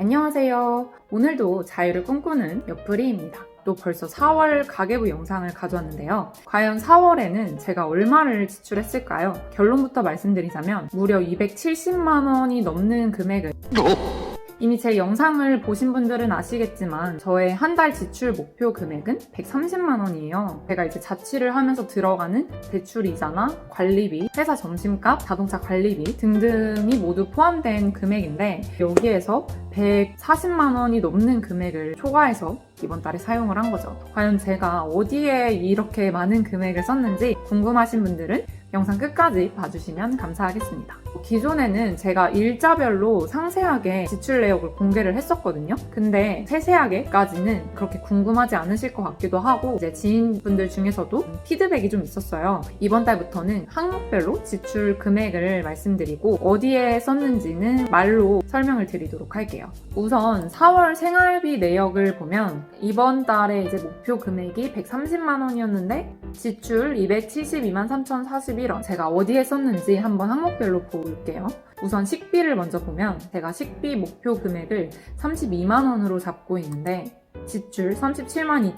안녕하세요. 오늘도 자유를 꿈꾸는 옆구리입니다. 또 벌써 4월 가계부 영상을 가져왔는데요. 과연 4월에는 제가 얼마를 지출했을까요? 결론부터 말씀드리자면 무려 270만 원이 넘는 금액을 이미 제 영상을 보신 분들은 아시겠지만 저의 한 달 지출 목표 금액은 130만 원이에요. 제가 이제 자취를 하면서 들어가는 대출이자나 관리비, 회사 점심값, 자동차 관리비 등등이 모두 포함된 금액인데 여기에서 140만 원이 넘는 금액을 초과해서 이번 달에 사용을 한 거죠. 과연 제가 어디에 이렇게 많은 금액을 썼는지 궁금하신 분들은 영상 끝까지 봐주시면 감사하겠습니다. 기존에는 제가 일자별로 상세하게 지출 내역을 공개를 했었거든요. 근데 세세하게까지는 그렇게 궁금하지 않으실 것 같기도 하고 이제 지인분들 중에서도 피드백이 좀 있었어요. 이번 달부터는 항목별로 지출 금액을 말씀드리고 어디에 썼는지는 말로 설명을 드리도록 할게요. 우선 4월 생활비 내역을 보면 이번 달에 이제 목표 금액이 130만 원이었는데 지출 272만 3,041원. 제가 어디에 썼는지 한번 항목별로 볼게요. 우선 식비를 먼저 보면 제가 식비 목표 금액을 32만 원으로 잡고 있는데 지출 37만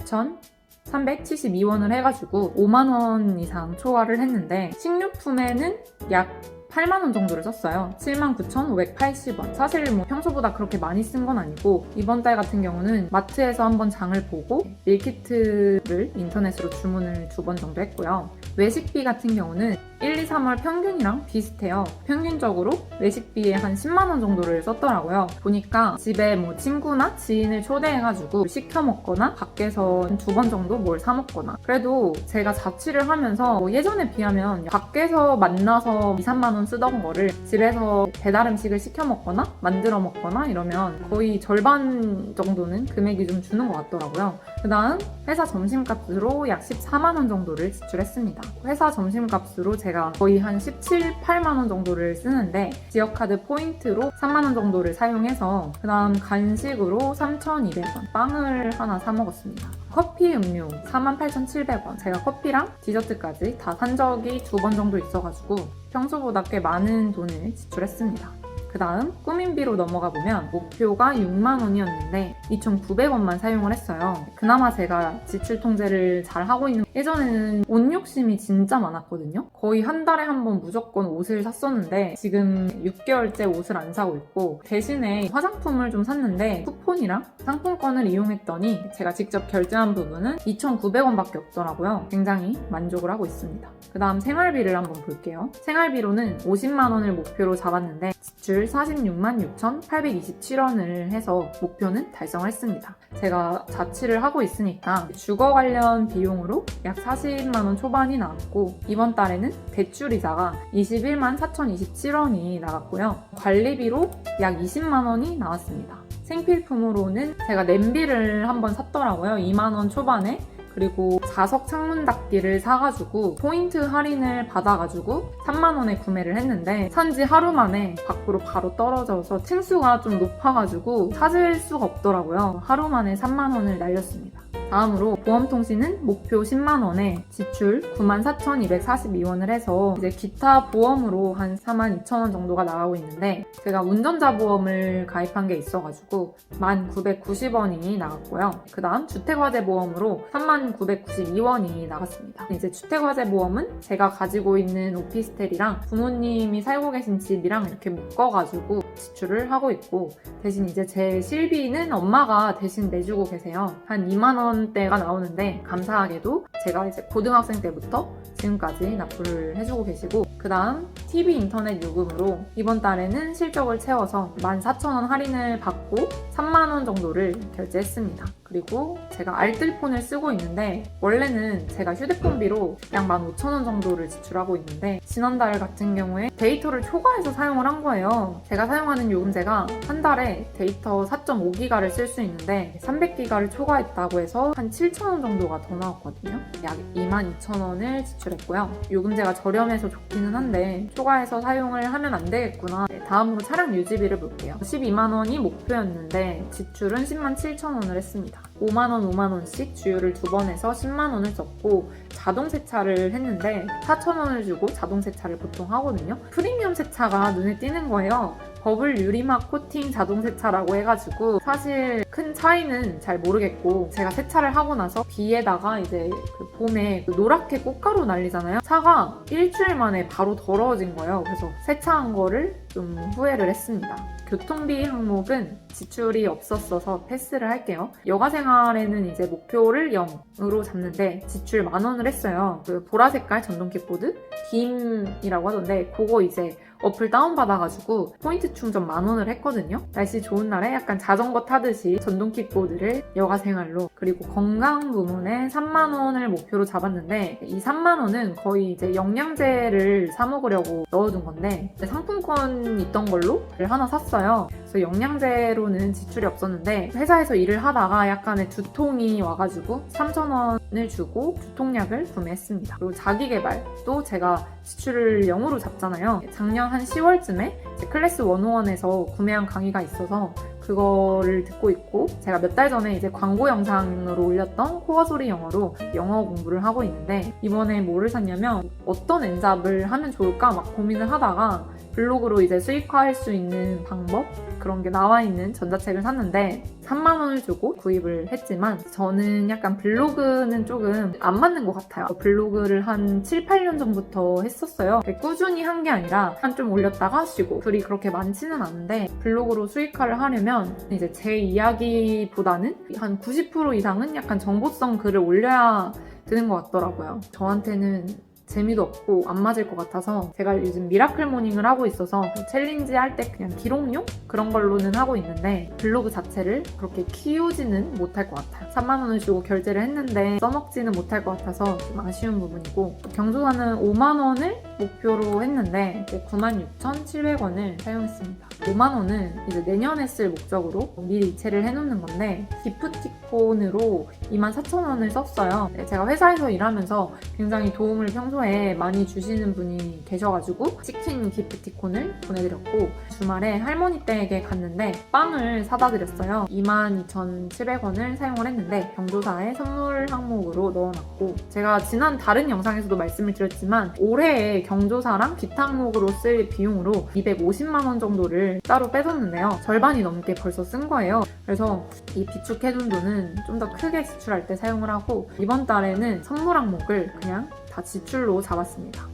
2,372원을 해가지고 5만 원 이상 초과를 했는데 식료품에는 약 8만 원 정도를 썼어요. 79,580원. 사실 평소보다 그렇게 많이 쓴 건 아니고 이번 달 같은 경우는 마트에서 한번 장을 보고 밀키트를 인터넷으로 주문을 2번 정도 했고요. 외식비 같은 경우는 1, 2, 3월 평균이랑 비슷해요. 평균적으로 외식비에 한 10만 원 정도를 썼더라고요. 보니까 집에 친구나 지인을 초대해가지고 시켜 먹거나 밖에서 2번 정도 뭘 사 먹거나 그래도 제가 자취를 하면서 예전에 비하면 밖에서 만나서 2, 3만 원 쓰던 거를 집에서 배달 음식을 시켜 먹거나 만들어 먹거나 이러면 거의 절반 정도는 금액이 좀 주는 것 같더라고요. 그 다음 회사 점심값으로 약 14만 원 정도를 지출했습니다. 회사 점심값으로 제가 거의 한 17, 8만 원 정도를 쓰는데 지역카드 포인트로 3만 원 정도를 사용해서 그 다음 간식으로 3,200원 빵을 하나 사 먹었습니다. 커피 음료 48,700원. 제가 커피랑 디저트까지 다 산 적이 2번 정도 있어가지고 평소보다 꽤 많은 돈을 지출했습니다. 그 다음 꾸민비로 넘어가 보면 목표가 6만 원이었는데 2,900원만 사용을 했어요. 그나마 제가 지출 통제를 잘 하고 있는 예전에는 옷 욕심이 진짜 많았거든요. 거의 한 달에 한 번 무조건 옷을 샀었는데 지금 6개월째 옷을 안 사고 있고 대신에 화장품을 좀 샀는데 쿠폰이랑 상품권을 이용했더니 제가 직접 결제한 부분은 2,900원밖에 없더라고요. 굉장히 만족을 하고 있습니다. 그 다음 생활비를 한번 볼게요. 생활비로는 50만 원을 목표로 잡았는데 지출 46만 6,827원을 해서 목표는 달성을 했습니다. 제가 자취를 하고 있으니까 주거 관련 비용으로 약 40만 원 초반이 나왔고 이번 달에는 대출이자가 21만 4,027원이 나갔고요. 관리비로 약 20만 원이 나왔습니다. 생필품으로는 제가 냄비를 한번 샀더라고요. 2만 원 초반에. 그리고 자석 창문 닫기를 사가지고 포인트 할인을 받아가지고 3만 원에 구매를 했는데 산지 하루 만에 밖으로 바로 떨어져서 층수가 좀 높아가지고 찾을 수가 없더라고요. 하루 만에 3만 원을 날렸습니다. 다음으로 보험통신은 목표 10만 원에 지출 94,242원을 해서 이제 기타 보험으로 한 42,000원 정도가 나가고 있는데 제가 운전자 보험을 가입한 게 있어가지고 1,990원이 나갔고요. 그 다음 주택화재 보험으로 39,992원이 나갔습니다. 이제 주택화재 보험은 제가 가지고 있는 오피스텔이랑 부모님이 살고 계신 집이랑 이렇게 묶어가지고 지출을 하고 있고 대신 이제 제 실비는 엄마가 대신 내주고 계세요. 한 2만 원대가 나오는데 감사하게도 제가 이제 고등학생 때부터 지금까지 납부를 해주고 계시고 그 다음 TV 인터넷 요금으로 이번 달에는 실적을 채워서 14,000원 할인을 받고 3만 원 정도를 결제했습니다. 그리고 제가 알뜰폰을 쓰고 있는데 원래는 제가 휴대폰비로 약 15,000원 정도를 지출하고 있는데 지난달 같은 경우에 데이터를 초과해서 사용을 한 거예요. 제가 사용하는 요금제가 한 달에 데이터 4.5기가를 쓸 수 있는데 300기가를 초과했다고 해서 한 7,000원 정도가 더 나왔거든요. 약 22,000원을 지출했고요. 요금제가 저렴해서 좋기는 한데 초과해서 사용을 하면 안 되겠구나. 다음으로 차량 유지비를 볼게요. 12만 원이 목표였는데 지출은 10만 7,000원을 했습니다. 5만원, 5만원씩 주유를 2번 해서 10만원을 썼고 자동 세차를 했는데 4,000원을 주고 자동 세차를 보통 하거든요. 프리미엄 세차가 눈에 띄는 거예요. 버블 유리막 코팅 자동 세차라고 해가지고 사실 큰 차이는 잘 모르겠고 제가 세차를 하고 나서 비에다가 이제 그 봄에 그 노랗게 꽃가루 날리잖아요. 차가 일주일 만에 바로 더러워진 거예요. 그래서 세차한 거를 좀 후회를 했습니다. 교통비 항목은 지출이 없었어서 패스를 할게요. 여가 생활에는 이제 목표를 0으로 잡는데 지출 10,000원을 했어요. 그 보라 색깔 전동 킥보드 빔이라고 하던데 그거 이제 어플 다운받아가지고 포인트 충전 10,000원을 했거든요. 날씨 좋은 날에 약간 자전거 타듯이 전동 킥보드를 여가 생활로, 그리고 건강 부문에 30,000원을 목표로 잡았는데 이 30,000원은 거의 이제 영양제를 사 먹으려고 넣어둔 건데 상품권 있던 걸로 하나 샀어요. 그래서 영양제로는 지출이 없었는데 회사에서 일을 하다가 약간의 두통이 와가지고 3,000원을 주고 두통약을 구매했습니다. 그리고 자기개발도 제가 지출을 0으로 잡잖아요. 작년 한 10월쯤에 클래스 101에서 구매한 강의가 있어서 그거를 듣고 있고, 제가 몇 달 전에 이제 광고 영상으로 올렸던 코어 소리 영어로 영어 공부를 하고 있는데 이번에 뭐를 샀냐면 어떤 엔잡을 하면 좋을까 막 고민을 하다가 블로그로 이제 수익화할 수 있는 방법 그런 게 나와 있는 전자책을 샀는데 30,000원을 주고 구입을 했지만 저는 약간 블로그는 조금 안 맞는 것 같아요. 블로그를 한 7, 8년 전부터 했었어요. 꾸준히 한 게 아니라 한 좀 올렸다가 쉬고 글이 그렇게 많지는 않은데 블로그로 수익화를 하려면 이제 제 이야기보다는 한 90% 이상은 약간 정보성 글을 올려야 되는 것 같더라고요. 저한테는 재미도 없고 안 맞을 것 같아서 제가 요즘 미라클 모닝을 하고 있어서 챌린지 할 때 그냥 기록용? 그런 걸로는 하고 있는데 블로그 자체를 그렇게 키우지는 못할 것 같아요. 30,000원을 주고 결제를 했는데 써먹지는 못할 것 같아서 좀 아쉬운 부분이고, 경조사는 50,000원을 목표로 했는데 이제 96,700원을 사용했습니다. 50,000원은 이제 내년에 쓸 목적으로 미리 이체를 해놓는 건데 기프티콘으로 24,000원을 썼어요. 제가 회사에서 일하면서 굉장히 도움을 평소에 많이 주시는 분이 계셔가지고 치킨 기프티콘을 보내드렸고, 주말에 할머니 댁에 갔는데 빵을 사다 드렸어요. 22,700원을 사용을 했는데 경조사에 선물 항목으로 넣어놨고, 제가 지난 다른 영상에서도 말씀을 드렸지만 올해에 경조사랑 기타 항목으로 쓸 비용으로 250만원 정도를 따로 빼뒀는데요. 절반이 넘게 벌써 쓴 거예요. 그래서 이 비축해둔 돈은 좀 더 크게 지출할 때 사용을 하고, 이번 달에는 선물 항목을 그냥 다 지출로 잡았습니다.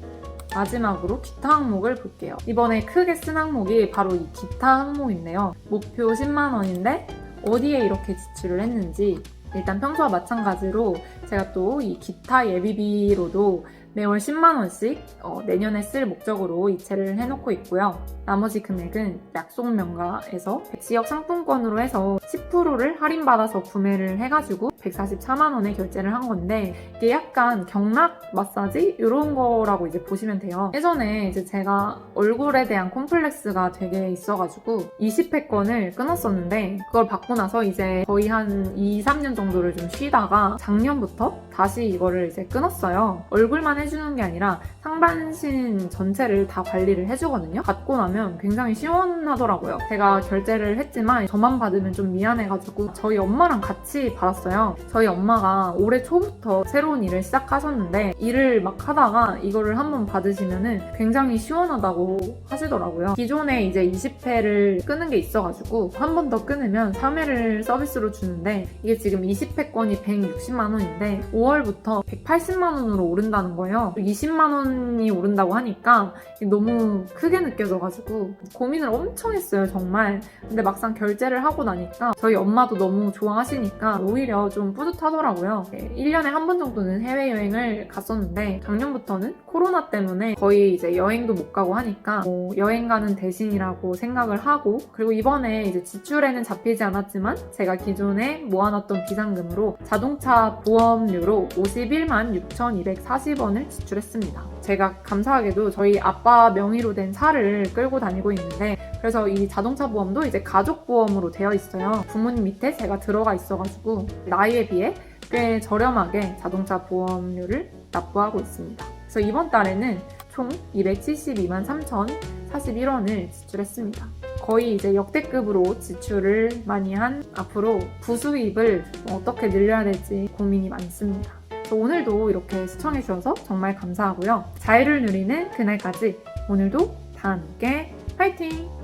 마지막으로 기타 항목을 볼게요. 이번에 크게 쓴 항목이 바로 이 기타 항목인데요. 목표 10만원인데 어디에 이렇게 지출을 했는지, 일단 평소와 마찬가지로 제가 또 이 기타 예비비로도 매월 10만원씩 내년에 쓸 목적으로 이체를 해놓고 있고요. 나머지 금액은 약속명가에서 지역 상품권으로 해서 10%를 할인받아서 구매를 해가지고 144만원에 결제를 한 건데, 이게 약간 경락 마사지? 이런 거라고 이제 보시면 돼요. 예전에 이제 제가 얼굴에 대한 콤플렉스가 되게 있어가지고 20회권을 끊었었는데 그걸 받고 나서 이제 거의 한 2, 3년 정도를 좀 쉬다가 작년부터 다시 이거를 이제 끊었어요. 얼굴만 해주는 게 아니라 상반신 전체를 다 관리를 해주거든요. 받고 나면 굉장히 시원하더라고요. 제가 결제를 했지만 저만 받으면 좀 미안해가지고 저희 엄마랑 같이 받았어요. 저희 엄마가 올해 초부터 새로운 일을 시작하셨는데 일을 막 하다가 이거를 한번 받으시면은 굉장히 시원하다고 하시더라고요. 기존에 이제 20회를 끄는 게 있어가지고 한 번 더 끊으면 3회를 서비스로 주는데 이게 지금 20회권이 160만원인데 5월부터 180만원으로 오른다는 거예요. 20만원이 오른다고 하니까 너무 크게 느껴져가지고 고민을 엄청 했어요, 정말. 근데 막상 결제를 하고 나니까 저희 엄마도 너무 좋아하시니까 오히려 좀 뿌듯하더라고요. 1년에 한 번 정도는 해외여행을 갔었는데 작년부터는 코로나 때문에 거의 이제 여행도 못 가고 하니까 여행 가는 대신이라고 생각을 하고, 그리고 이번에 이제 지출에는 잡히지 않았지만 제가 기존에 모아놨던 비상금으로 자동차 보험료로 51만 6,240원을 지출했습니다. 제가 감사하게도 저희 아빠 명의로 된 차를 끌고 다니고 있는데 그래서 이 자동차 보험도 이제 가족 보험으로 되어 있어요. 부모님 밑에 제가 들어가 있어가지고 나이에 비해 꽤 저렴하게 자동차 보험료를 납부하고 있습니다. 그래서 이번 달에는 총 272만 3,041원을 지출했습니다. 거의 이제 역대급으로 지출을 많이 한 앞으로 부수입을 어떻게 늘려야 될지 고민이 많습니다. 오늘도 이렇게 시청해주셔서 정말 감사하고요. 자유를 누리는 그날까지 오늘도 다 함께 파이팅!